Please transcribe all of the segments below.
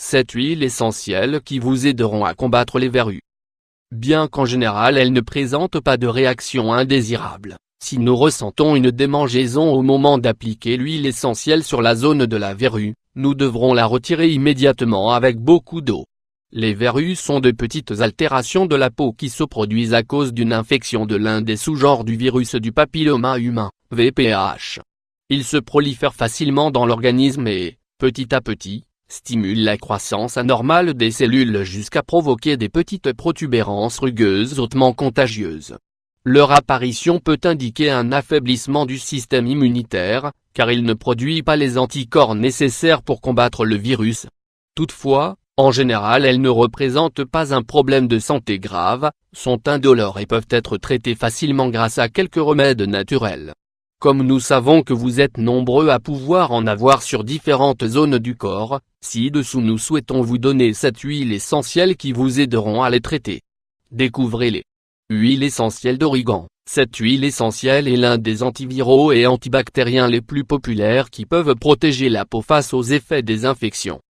7 huiles essentielles qui vous aideront à combattre les verrues. Bien qu'en général elles ne présentent pas de réaction indésirable, si nous ressentons une démangeaison au moment d'appliquer l'huile essentielle sur la zone de la verrue, nous devrons la retirer immédiatement avec beaucoup d'eau. Les verrues sont de petites altérations de la peau qui se produisent à cause d'une infection de l'un des sous-genres du virus du papilloma humain, VPH. Ils se prolifèrent facilement dans l'organisme et, petit à petit, stimulent la croissance anormale des cellules jusqu'à provoquer des petites protubérances rugueuses hautement contagieuses. Leur apparition peut indiquer un affaiblissement du système immunitaire, car il ne produit pas les anticorps nécessaires pour combattre le virus. Toutefois, en général elles ne représentent pas un problème de santé grave, sont indolores et peuvent être traitées facilement grâce à quelques remèdes naturels. Comme nous savons que vous êtes nombreux à pouvoir en avoir sur différentes zones du corps, ci-dessous nous souhaitons vous donner 7 huiles essentielles qui vous aideront à les traiter. Découvrez-les. Huile essentielle d'origan. Cette huile essentielle est l'un des antiviraux et antibactériens les plus populaires qui peuvent protéger la peau face aux effets des infections.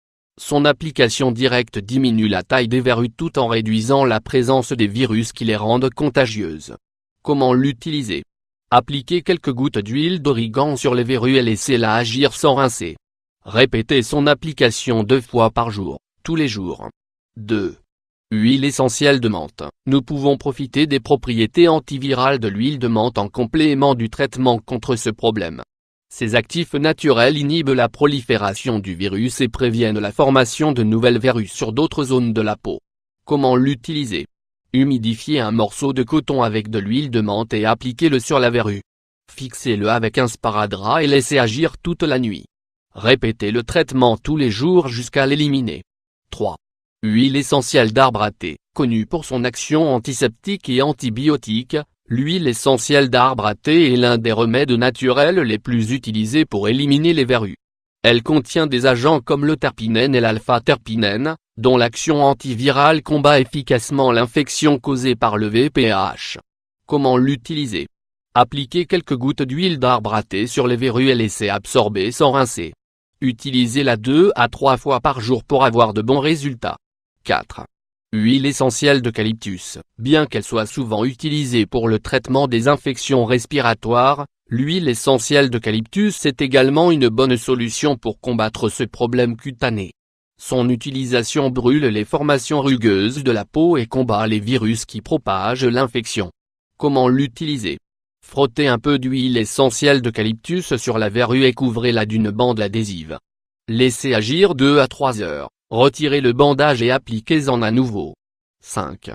Son application directe diminue la taille des verrues tout en réduisant la présence des virus qui les rendent contagieuses. Comment l'utiliser? Appliquez quelques gouttes d'huile d'origan sur les verrues et laissez-la agir sans rincer. Répétez son application 2 fois par jour, tous les jours. 2. Huile essentielle de menthe. Nous pouvons profiter des propriétés antivirales de l'huile de menthe en complément du traitement contre ce problème. Ces actifs naturels inhibent la prolifération du virus et préviennent la formation de nouvelles verrues sur d'autres zones de la peau. Comment l'utiliser? Humidifiez un morceau de coton avec de l'huile de menthe et appliquez-le sur la verrue. Fixez-le avec un sparadrap et laissez agir toute la nuit. Répétez le traitement tous les jours jusqu'à l'éliminer. 3. Huile essentielle d'arbre à thé. Connue pour son action antiseptique et antibiotique, l'huile essentielle d'arbre à thé est l'un des remèdes naturels les plus utilisés pour éliminer les verrues. Elle contient des agents comme le terpinène et l'alpha-terpinène, dont l'action antivirale combat efficacement l'infection causée par le VPH. Comment l'utiliser? Appliquez quelques gouttes d'huile d'arbre à thé sur les verrues et laissez absorber sans rincer. Utilisez-la 2 à 3 fois par jour pour avoir de bons résultats. 4. Huile essentielle d'eucalyptus. Bien qu'elle soit souvent utilisée pour le traitement des infections respiratoires, l'huile essentielle d'eucalyptus est également une bonne solution pour combattre ce problème cutané. Son utilisation brûle les formations rugueuses de la peau et combat les virus qui propagent l'infection. Comment l'utiliser? Frottez un peu d'huile essentielle d'eucalyptus sur la verrue et couvrez-la d'une bande adhésive. Laissez agir 2 à 3 heures, retirez le bandage et appliquez-en à nouveau. 5.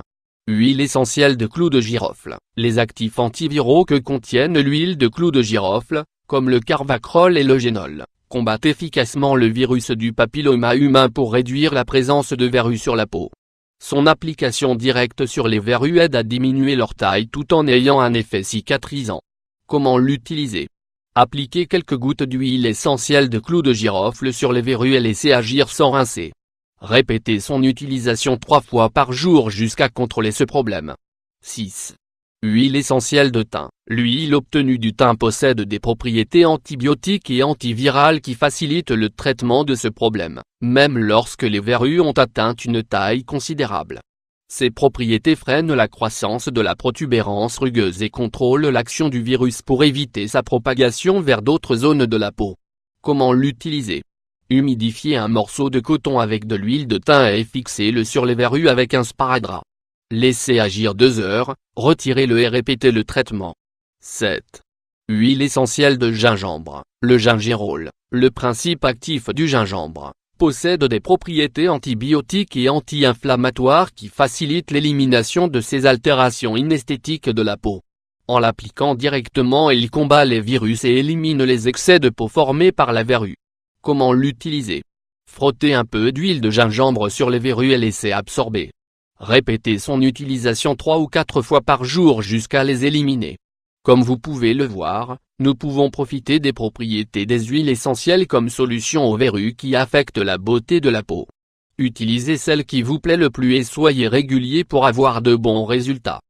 Huile essentielle de clou de girofle. Les actifs antiviraux que contiennent l'huile de clou de girofle, comme le carvacrol et le génol, combattent efficacement le virus du papilloma humain pour réduire la présence de verrues sur la peau. Son application directe sur les verrues aide à diminuer leur taille tout en ayant un effet cicatrisant. Comment l'utiliser? Appliquez quelques gouttes d'huile essentielle de clou de girofle sur les verrues et laissez agir sans rincer. Répétez son utilisation 3 fois par jour jusqu'à contrôler ce problème. 6. Huile essentielle de thym. L'huile obtenue du thym possède des propriétés antibiotiques et antivirales qui facilitent le traitement de ce problème, même lorsque les verrues ont atteint une taille considérable. Ces propriétés freinent la croissance de la protubérance rugueuse et contrôlent l'action du virus pour éviter sa propagation vers d'autres zones de la peau. Comment l'utiliser? Humidifiez un morceau de coton avec de l'huile de thym et fixez-le sur les verrues avec un sparadrap. Laissez agir 2 heures, retirez-le et répétez le traitement. 7. Huile essentielle de gingembre. Le gingérol, le principe actif du gingembre, possède des propriétés antibiotiques et anti-inflammatoires qui facilitent l'élimination de ces altérations inesthétiques de la peau. En l'appliquant directement, il combat les virus et élimine les excès de peau formés par la verrue. Comment l'utiliser? Frottez un peu d'huile de gingembre sur les verrues et laissez absorber. Répétez son utilisation 3 ou 4 fois par jour jusqu'à les éliminer. Comme vous pouvez le voir, nous pouvons profiter des propriétés des huiles essentielles comme solution aux verrues qui affectent la beauté de la peau. Utilisez celle qui vous plaît le plus et soyez régulier pour avoir de bons résultats.